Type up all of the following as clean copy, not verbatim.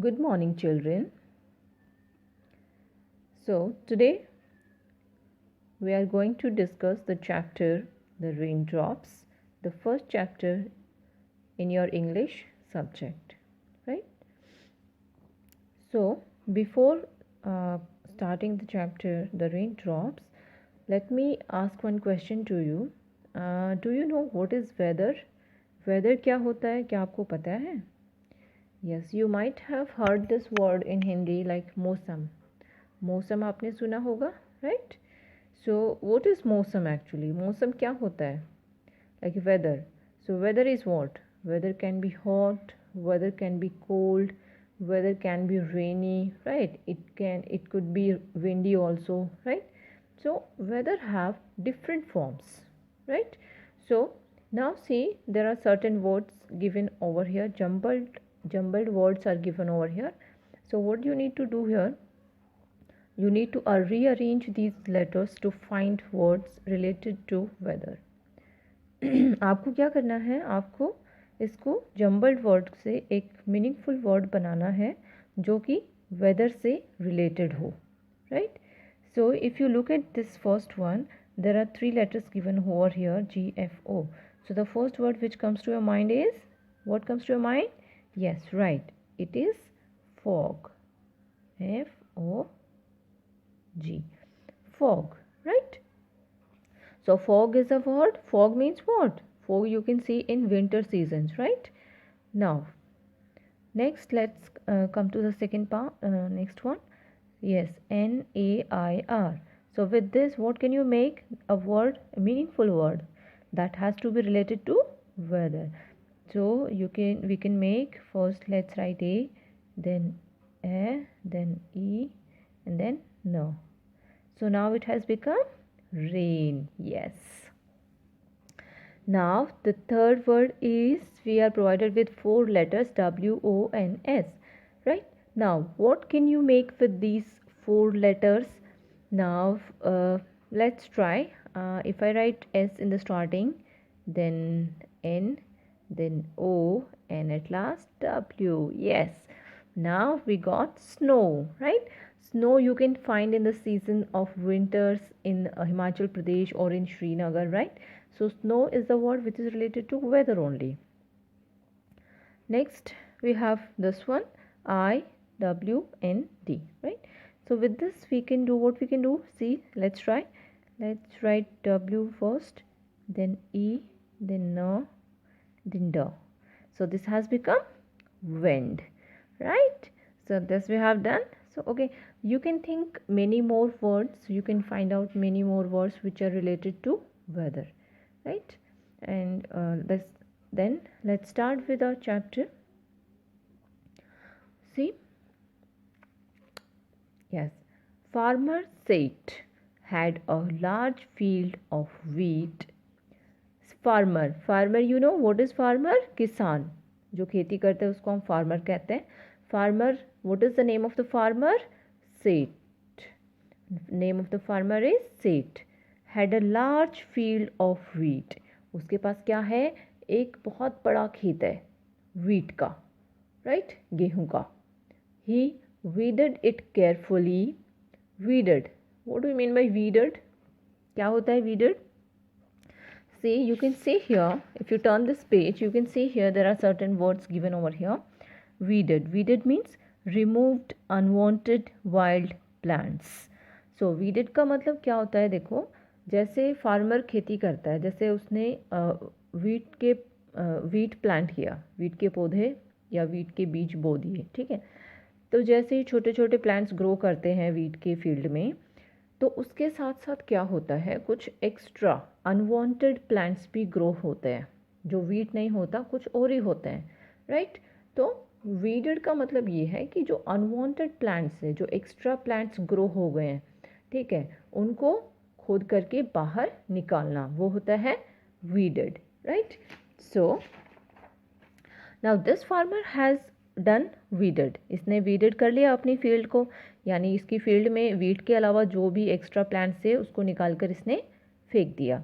Good morning, children. So, today we are going to discuss the chapter The Raindrops, the first chapter in your English subject, right? So, before uh, starting the chapter The Raindrops, let me ask one question to you. Do you know what is weather? Weather क्या होता है? क्या आपको पता है? Yes, you might have heard this word in Hindi like मौसम. मौसम आपने सुना होगा, right? So what is मौसम actually? मौसम क्या होता है? Like weather. So weather is what? Weather can be hot, weather can be cold, weather can be rainy, right? It could be windy also, right? So weather have different forms, right? So now see, there are certain words given over here, jumbled words are given over here. So what you need to do here, you need to rearrange these letters to find words related to weather. आपको क्या करना है, आपको इसको jumbled word से एक meaningful word बनाना है जो कि वेदर से रिलेटेड हो, right? So if you look at this first one, there are three letters given over here, GFO. So the first word which comes to your mind is, what comes to your mind? Yes, right, it is fog. F-O-G. Fog, right? So fog is a word. Fog means what? Fog you can see in winter seasons, right? Now, next let's come to the second part. Next one. Yes, N-A-I-R. So with this, what can you make a word, a meaningful word that has to be related to weather? So we can make, first let's write A, then A, then E, and then no. So now it has become rain. Yes. Now the third word is, we are provided with four letters, W-O-N-S, right? Now what can you make with these four letters? Now let's try. If I write S in the starting, then N, then O, and at last W. Yes. Now we got snow, right? Snow you can find in the season of winters in Himachal Pradesh or in Srinagar, right? So snow is the word which is related to weather only. Next we have this one, IWND, right? So with this we can do what we can do. See, let's try. Let's write W first, then E, then N, then D. So this has become wind, right? So this we have done. So okay, you can think many more words, you can find out many more words which are related to weather, right? And let's start with our chapter. See, yes, farmer Seth had a large field of wheat. Farmer you know what is farmer? किसान, जो खेती करते हैं उसको हम farmer कहते हैं. Farmer, what is the name of the farmer? Seth. Name of the farmer is Seth. Had a large field of wheat. उसके पास क्या है? एक बहुत बड़ा खेत है व्हीट का, राइट? गेहूं का. He weeded it carefully. Weeded, what do you mean by weeded? क्या होता है weeded? See, you can see here, if you turn this page, you can see here there are certain words given over here. Weeded. Weeded means removed unwanted wild plants. So weeded का मतलब क्या होता है? देखो, जैसे farmer खेती करता है, जैसे उसने वीट प्लांट किया, वीट के पौधे या वीट के बीज बो दिए, ठीक है? तो जैसे ही छोटे छोटे प्लांट्स ग्रो करते हैं वीट के फील्ड में, तो उसके साथ साथ क्या होता है, कुछ एक्स्ट्रा अनवांटेड प्लांट्स भी ग्रो होते हैं, जो वीट नहीं होता, कुछ और ही होते हैं, राइट? तो वीडेड का मतलब ये है कि जो अनवांटेड प्लांट्स है, जो एक्स्ट्रा प्लांट्स ग्रो हो गए हैं, ठीक है, उनको खोद करके बाहर निकालना, वो होता है weeded, right? So now this farmer has done weeded. इसने वीडेड कर लिया अपनी फील्ड को, यानी इसकी फील्ड में वीट के अलावा जो भी एक्स्ट्रा प्लांट्स थे उसको निकाल कर इसने फेंक दिया.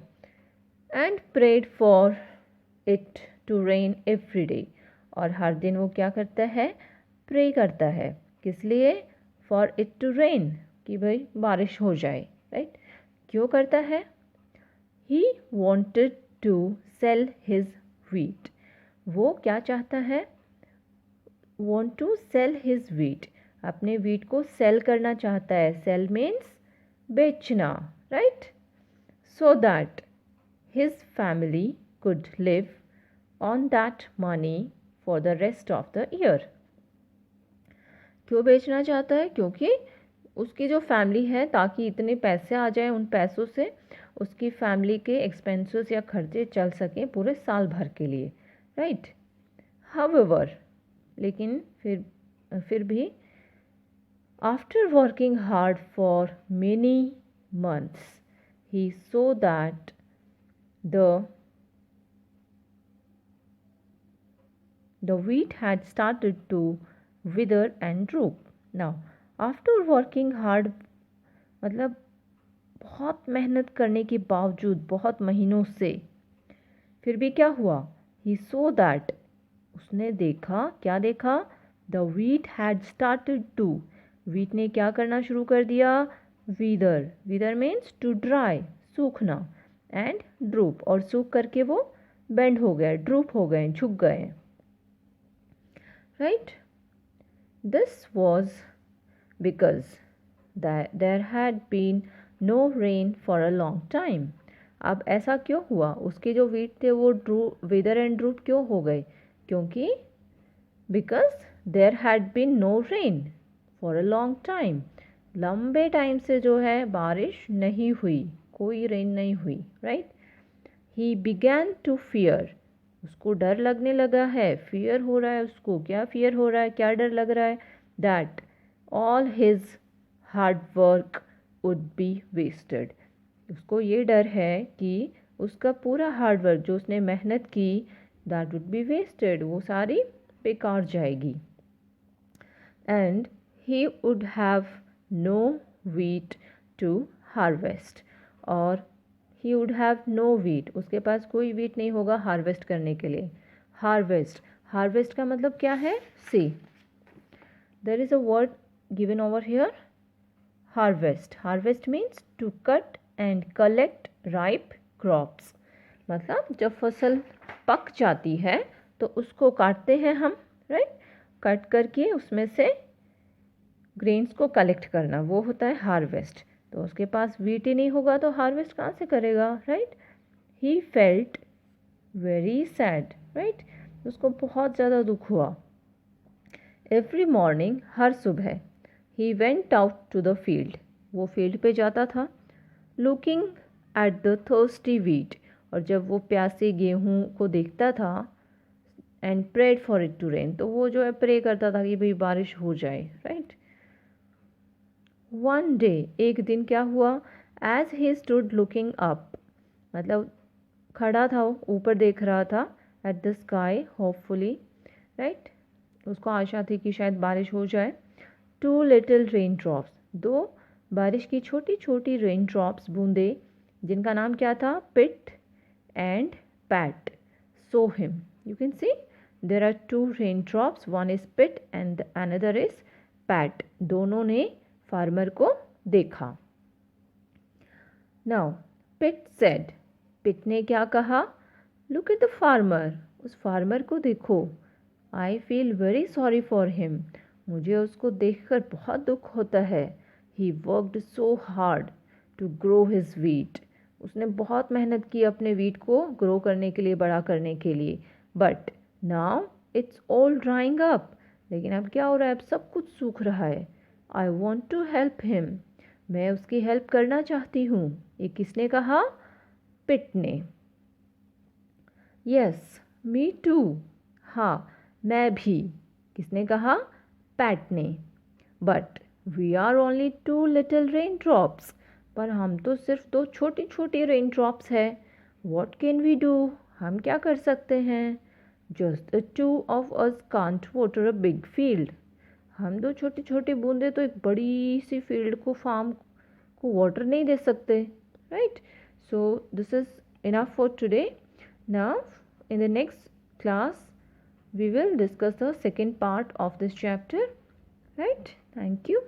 And prayed for it to rain every day. और हर दिन वो क्या करता है? प्रे करता है, किस लिए? फॉर इट टू रेन, कि भाई बारिश हो जाए, राइट? क्यों करता है? He wanted to sell his wheat, वो क्या चाहता है? Want to sell his wheat, अपने व्हीट को सेल करना चाहता है। सेल मीन्स बेचना, right? So that his family could live on that money for the rest of the year. क्यों बेचना चाहता है? क्योंकि उसकी जो फैमिली है, ताकि इतने पैसे आ जाएं, उन पैसों से उसकी फैमिली के एक्सपेंसेस या खर्चे चल सकें पूरे साल भर के लिए, राइट? हाउएवर, लेकिन फिर भी after working hard for many months he so that the wheat had started to wither and droop. Now, after working hard, मतलब बहुत मेहनत करने के बावजूद, बहुत महीनों से, फिर भी क्या हुआ? He saw that, उसने देखा, क्या देखा? The wheat had started to, wheat ने क्या करना शुरू कर दिया? Wither, wither means to dry, सूखना, and droop, और सूख करके वो बेंड हो गए, ड्रूप हो गए, झुक गए, right? This was because there had been no rain for a long time. अब ऐसा क्यों हुआ? उसके जो वीट थे वो विदर एंड ड्रूप क्यों हो गए? क्योंकि because there had been no rain for a long time, लंबे टाइम से जो है बारिश नहीं हुई, कोई रेन नहीं हुई, right? He began to fear, उसको डर लगने लगा है, फियर हो रहा है उसको। क्या फियर हो रहा है, क्या डर लग रहा है? That all his hard work would be wasted, उसको ये डर है कि उसका पूरा हार्ड वर्क, जो उसने मेहनत की, दैट वुड बी वेस्टेड, वो सारी बेकार जाएगी। And he would have no wheat to harvest, और he would have no wheat, उसके पास कोई व्हीट नहीं होगा हार्वेस्ट करने के लिए। हार्वेस्ट, हार्वेस्ट का मतलब क्या है? See, there is a word given over here, harvest. Harvest means to cut and collect ripe crops, मतलब जब फसल पक जाती है तो उसको काटते हैं हम, राइट? कट करके उसमें से ग्रेन्स को कलेक्ट करना, वो होता है हार्वेस्ट। तो उसके पास व्हीट ही नहीं होगा तो हार्वेस्ट कहाँ से करेगा, right? He felt very sad, right? उसको बहुत ज़्यादा दुख हुआ। एवरी मॉर्निंग, हर सुबह, he went out to the field, वो फील्ड पे जाता था। Looking at the thirsty wheat, और जब वो प्यासे गेहूँ को देखता था, and prayed for it to rain, तो वो जो है प्रे करता था कि भाई बारिश हो जाए, राइट? वन डे, एक दिन क्या हुआ? As he stood looking up, मतलब खड़ा था, ऊपर देख रहा था, at the sky hopefully, right? उसको आशा थी कि शायद बारिश हो जाए। टू लिटिल रेन ड्रॉप्स, दो बारिश की छोटी छोटी रेन ड्रॉप्स, बूंदे, जिनका नाम क्या था? Pit and Pat, saw him. You can see there are two raindrops, one is Pit and another is Pat, दोनों ने फार्मर को देखा। नाउ पिट सेड, पिट ने क्या कहा? लुक एट द फार्मर, उस फार्मर को देखो। I feel very sorry for him, मुझे उसको देखकर बहुत दुख होता है। He worked so hard to grow his wheat, उसने बहुत मेहनत की अपने वीट को ग्रो करने के लिए, बड़ा करने के लिए। But now it's all drawing up, लेकिन अब क्या हो रहा है? अब सब कुछ सूख रहा है। I want to help him, मैं उसकी हेल्प करना चाहती हूँ। ये किसने कहा? पिट ने। यस मी टू, हाँ मैं भी। किसने कहा? पैट ने। But we are only two little rain drops, पर हम तो सिर्फ दो छोटी छोटी रेन ड्रॉप्स है। वॉट कैन वी डू, हम क्या कर सकते हैं? Just the two of us can't water a big field, हम दो छोटी छोटी बूंदे तो एक बड़ी सी फील्ड को, फार्म को वाटर नहीं दे सकते, right? So this is enough for today. Now in the next class we will discuss the second part of this chapter, right? Thank you.